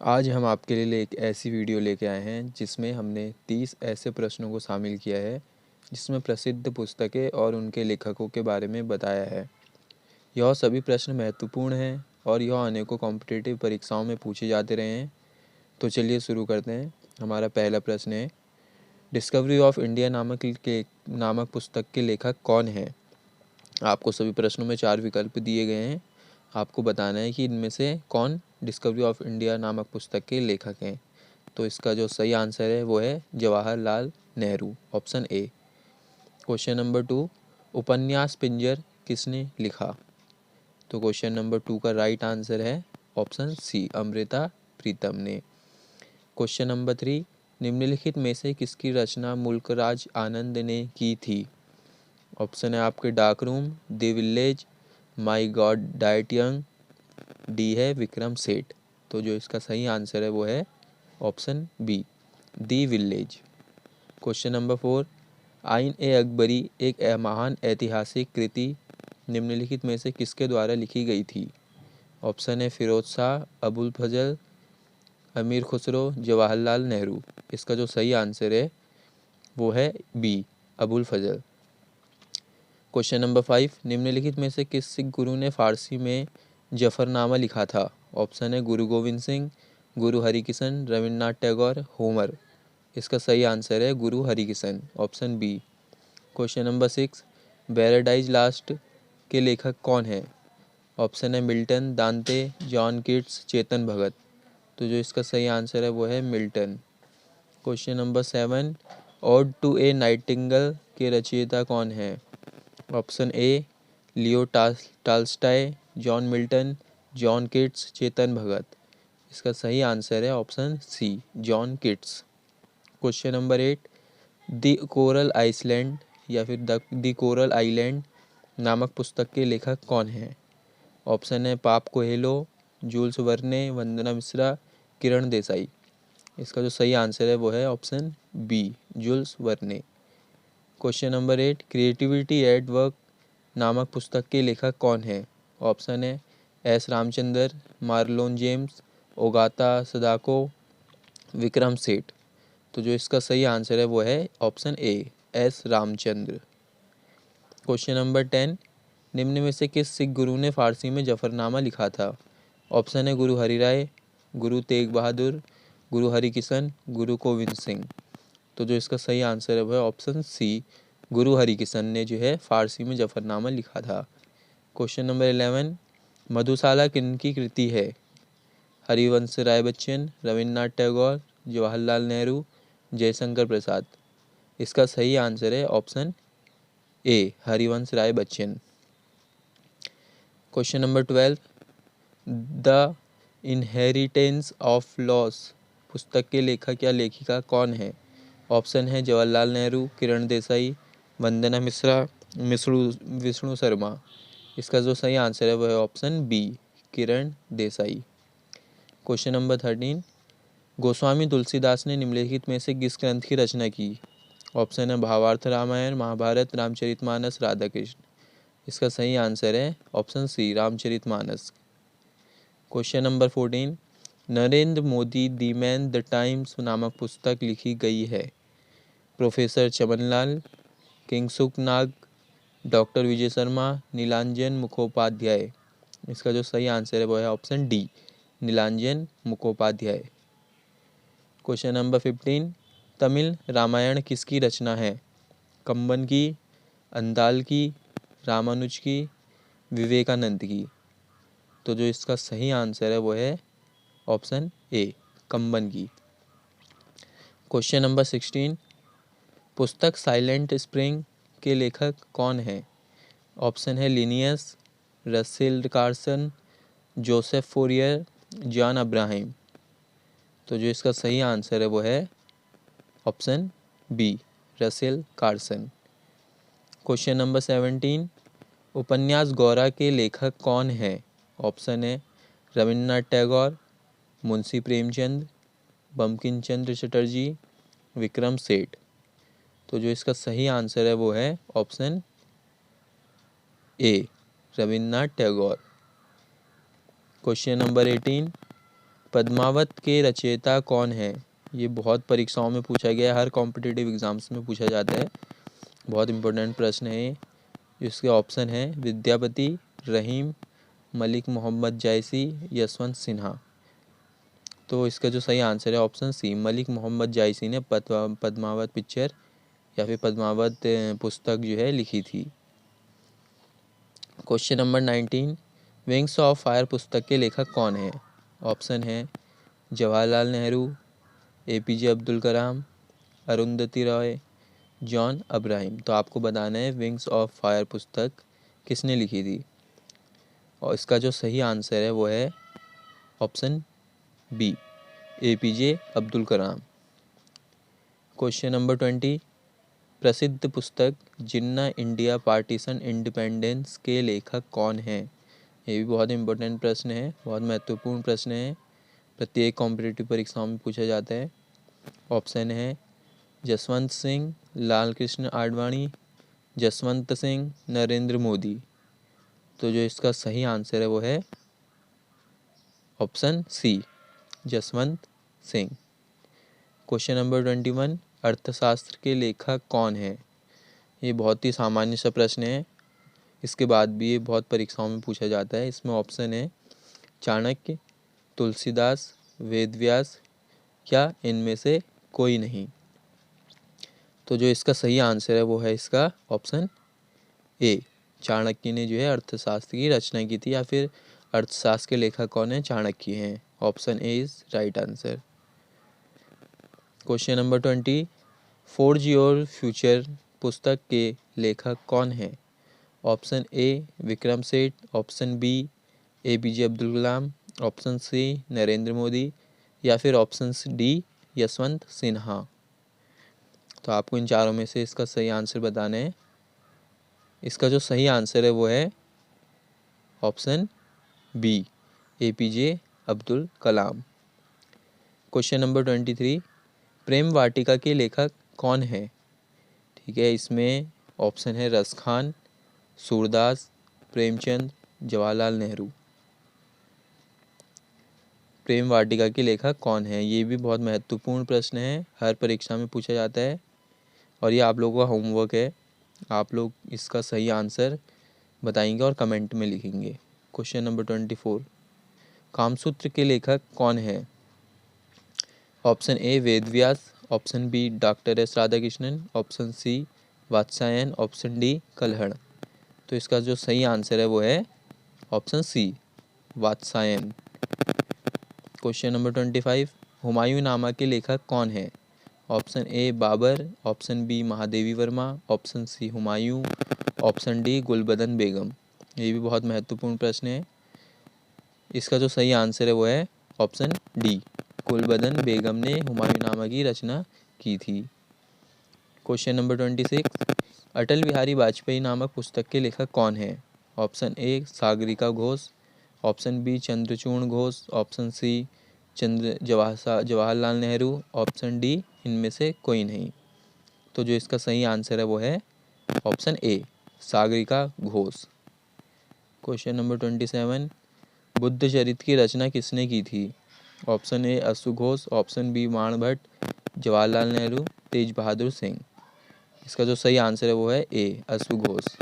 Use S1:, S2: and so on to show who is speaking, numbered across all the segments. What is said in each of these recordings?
S1: आज हम आपके लिए एक ऐसी वीडियो लेके आए हैं जिसमें हमने 30 ऐसे प्रश्नों को शामिल किया है जिसमें प्रसिद्ध पुस्तकें और उनके लेखकों के बारे में बताया है। यह सभी प्रश्न महत्वपूर्ण हैं और यह अनेकों कॉम्पिटिटिव परीक्षाओं में पूछे जाते रहे हैं। तो चलिए शुरू करते हैं। हमारा पहला प्रश्न है, डिस्कवरी ऑफ इंडिया नामक पुस्तक के लेखक कौन है। आपको सभी प्रश्नों में 4 विकल्प दिए गए हैं। आपको बताना है कि इनमें से कौन डिस्कवरी ऑफ इंडिया नामक पुस्तक के लेखक हैं। तो इसका जो सही आंसर है वो है Jawaharlal Nehru, option A. Question number 2, उपन्यास पिंजर किसने लिखा। तो क्वेश्चन नंबर 2 का राइट आंसर है ऑप्शन सी, अमृता प्रीतम ने। क्वेश्चन नंबर 3, निम्नलिखित में से किसकी रचना मुल्कराज आनंद ने की थी। ऑप्शन है आपके dark room, the village, my God diet young, D है विक्रम सेठ। तो जो इसका सही आंसर है वो है option B, the village. Question number 4, आइन ए अकबरी एक महान ऐतिहासिक कृति निम्नलिखित में से किसके द्वारा लिखी गई थी। ऑप्शन है फिरोज शाह, अबुल फजल, अमीर खुसरो, जवाहरलाल नेहरू। इसका जो सही आंसर है वो है बी, अबुल फजल। क्वेश्चन नंबर 5, निम्नलिखित में से किस सिख गुरु ने फारसी में जफरनामा लिखा था। ऑप्शन है गुरु गोविंद सिंह, गुरु हरिकिशन, रविन्द्रनाथ टैगोर, होमर। इसका सही आंसर है Guru Harikishan, option B. Question number 6, paradise lost के लेखक कौन है। ऑप्शन है मिल्टन, दांते, जॉन किट्स, चेतन भगत। तो जो इसका सही आंसर है वो है Milton. Question number 7, ode to a nightingale के रचयिता कौन है। Option A Leo Tolstoy, John Milton, John Keats, Chetan Bhagat. इसका सही आंसर है option C, John Keats. Question number 8, the coral island या फिर द कोरल आइलैंड नामक पुस्तक के लेखक कौन है। ऑप्शन है पाप Coelho, Jules Verne, Vandana Mishra, Kiran Desai. इसका जो सही आंसर है वो है option B, Jules Verne. Question number 8, creativity at work नामक पुस्तक के लेखक कौन है। ऑप्शन है S Ramachandra, Marlon James, Ogata Sadako, Vikram Seth. तो जो इसका सही आंसर है वो है option A, S Ramachandra. Question number 10, निम्न में से किस सिख गुरु ने फारसी में जफरनामा लिखा था। ऑप्शन है गुरु हरिराय, गुरु तेग बहादुर, गुरु हरिकिशन, गुरु गोविंद सिंह। तो जो इसका सही आंसर है वो है ऑप्शन सी, गुरु हरिकिशन ने जो है फारसी में जफरनामा लिखा था। क्वेश्चन नंबर 11, मधुशाला किनकी कृति है। हरिवंश राय बच्चन, रविन्द्रनाथ टैगोर, जवाहरलाल नेहरू, जयशंकर प्रसाद। इसका सही आंसर है option A, Harivansh Rai Bachchan. Question number 12, the inheritance of loss पुस्तक के लेखक या लेखिका कौन है। ऑप्शन है जवाहरलाल नेहरू, किरण देसाई, वंदना मिश्रा, विष्णु शर्मा। इसका जो सही आंसर है वह है option B, Kiran Desai. Question number 13, Goswami Tulsidas ने निम्नलिखित में से किस ग्रंथ की रचना की। ऑप्शन है भावार्थ रामायण, महाभारत, रामचरितमानस, राधा कृष्ण। इसका सही आंसर है option C, Ramcharitmanas. Question number 14, Narendra Modi the man the times नामक पुस्तक लिखी गई है। Professor Chamanlal, Kingshuk Nag, doctor Vijay Sharma, Nilanjan Mukhopadhyay. इसका जो सही आंसर है वो है option D, Nilanjan Mukhopadhyay. Question number 15, Tamil Ramayan किसकी रचना है। कंबन की, अंदाल की, रामानुज की, विवेकानंद की। तो जो इसका सही आंसर है वो है ऑप्शन ए, कंबन की। क्वेश्चन नंबर 16, पुस्तक साइलेंट स्प्रिंग के लेखक कौन है। ऑप्शन है Linnaeus, Russell Carson, Joseph Fourier, John Abraham. तो जो इसका सही आंसर है वो है option B, Russell Carson. Question number 17, उपन्यास गौरा के लेखक कौन है। ऑप्शन है रविन्द्रनाथ टैगोर, मुंशी प्रेमचंद, बंकिम चंद्र चटर्जी, विक्रम सेठ। तो जो इसका सही आंसर है वो है option A, Rabindranath Tagore. Question number 18, Padmavat के रचयिता कौन है? ये बहुत परीक्षाओं में पूछा गया है, हर कॉम्पिटिटिव एग्जाम्स में पूछा जाता है, बहुत इंपॉर्टेंट प्रश्न है। इसके ऑप्शन है विद्यापति, रहीम, मलिक मोहम्मद जायसी, यशवंत सिन्हा। तो इसका जो सही आंसर है ऑप्शन सी, मलिक मोहम्मद जायसी ने पद्मावत पिक्चर या फिर पद्मावत पुस्तक जो है लिखी थी। Question number 19, wings of fire पुस्तक के लेखक कौन है? ऑप्शन है Jawaharlal Nehru, APJ Abdul Kalam, Arundhati Roy, John Abraham. तो आपको बताना है विंग्स ऑफ फायर पुस्तक किसने लिखी थी, और इसका जो सही आंसर है वो है option B, APJ Abdul Kalam. Question number 20, प्रसिद्ध पुस्तक जिन्ना इंडिया पार्टीशन इंडिपेंडेंस के लेखक कौन हैं? ये भी बहुत इंपॉर्टेंट प्रश्न है, बहुत महत्वपूर्ण प्रश्न है, प्रत्येक कॉम्पिटिटिव परीक्षाओं में पूछा जाता है। ऑप्शन है जसवंत सिंह, लाल कृष्ण आडवाणी, जसवंत सिंह, नरेंद्र मोदी। तो जो इसका सही आंसर है वो है option C, Jaswant Singh. Question number 21, Arthashastra के लेखक कौन है? ये बहुत ही सामान्य सा प्रश्न है, इसके बाद भी ये बहुत परीक्षाओं में पूछा जाता है। इसमें ऑप्शन है चाणक्य, तुलसीदास, वेदव्यास या इनमें से कोई नहीं। तो जो इसका सही आंसर है वो है इसका ऑप्शन ए, चाणक्य ने जो है अर्थशास्त्र की रचना की थी, या फिर अर्थशास्त्र के लेखक कौन है? चाणक्य हैं। Option A is right answer. Question number 20, forge your future पुस्तक के लेखक कौन है? ऑप्शन ए Vikram Seth, option B APJ Abdul Kalam, option C Narendra Modi, या फिर ऑप्शन डी यशवंत सिन्हा। तो आपको इन चारों में से इसका सही आंसर बताना है। इसका जो सही आंसर है वो है option B, APJ Abdul Kalam. Question number 23, प्रेम वाटिका के लेखक कौन है? ठीक है, इसमें ऑप्शन है रसखान, सूरदास, प्रेमचंद, जवाहरलाल नेहरू। प्रेम वाटिका के लेखक कौन है? ये भी बहुत महत्वपूर्ण प्रश्न है, हर परीक्षा में पूछा जाता है, और ये आप लोगों का होमवर्क है। आप लोग इसका सही आंसर बताएंगे और कमेंट में लिखेंगे। क्वेश्चन नंबर 24, कामसूत्र के लेखक कौन है? Option A Vedvyas, option B doctor S Radhakrishnan, option C Vatsyayan, option D Kalhan. तो इसका जो सही आंसर है वो है option C, Vatsyayan. Question number 25, Humayunnama के लेखक कौन है? Option A Babar, option B Mahadevi Verma, option C Humayun, option D Gulbadan Begum. ये भी बहुत महत्वपूर्ण प्रश्न है, इसका जो सही आंसर है वो है ऑप्शन डी, गुलबदन बेगम ने हुमायूंनामा की रचना की थी। क्वेश्चन नंबर 26, अटल बिहारी वाजपेयी नामक पुस्तक के लेखक कौन है? Option A Sagarika Ghosh, option B Chandrachur Ghosh, option C Jawaharlal Nehru, option D इनमें से कोई नहीं। तो जो इसका सही आंसर है वो है option A, Sagarika Ghosh. Question number 27, Buddha चरित्र की रचना किसने की थी? ऑप्शन ए अश्रु घोष, ऑप्शन बी बाणभट्ट, जवाहरलाल नेहरू, तेज बहादुर सिंह। इसका जो सही आंसर है वो है ए, अश्रु घोष।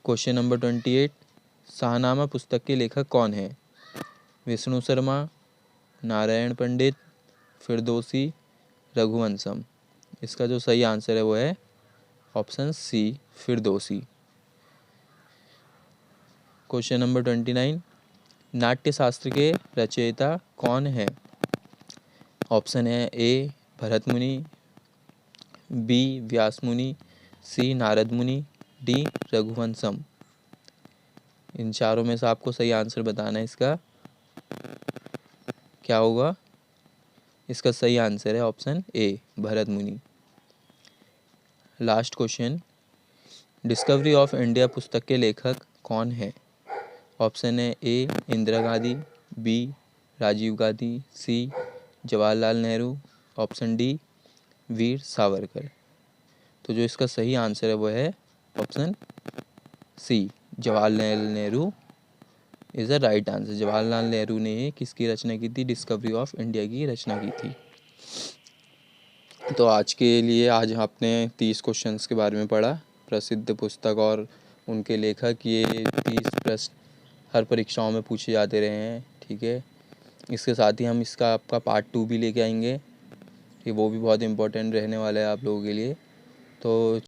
S1: क्वेश्चन नंबर 28, शाहनामा पुस्तक के लेखक कौन है? विष्णु शर्मा, नारायण पंडित, फिरदौसी, रघुवंशम। इसका जो सही आंसर है वो है option C, Firdausi. Question number 29, Natyashastra के रचयिता कौन है? ऑप्शन है ए भरत मुनि, बी व्यास मुनि, सी नारद मुनि, डी रघुवंशम। इन चारों में से आपको सही आंसर बताना है। इसका क्या होगा? इसका सही आंसर है option A, Bharat Muni. Last question, discovery of India पुस्तक के लेखक कौन है? ऑप्शन है A Indira Gandhi, B Rajiv Gandhi, C Jawaharlal Nehru, option D Veer Savarkar. तो जो इसका सही आंसर है वो है option C, Jawaharlal Nehru is the right answer. Jawaharlal Nehru ने किसकी रचना की थी? डिस्कवरी ऑफ इंडिया की रचना की थी। तो आज के लिए आज आपने 30 क्वेश्चंस के बारे में पढ़ा, प्रसिद्ध पुस्तक और उनके लेखक। ये 30 प्रश्न हर परीक्षाओं में पूछे जाते रहे हैं, ठीक है। इसके साथ ही हम इसका आपका पार्ट 2 भी लेके आएंगे, कि वो भी बहुत इम्पोर्टेंट रहने वाला है आप लोगों के लिए। तो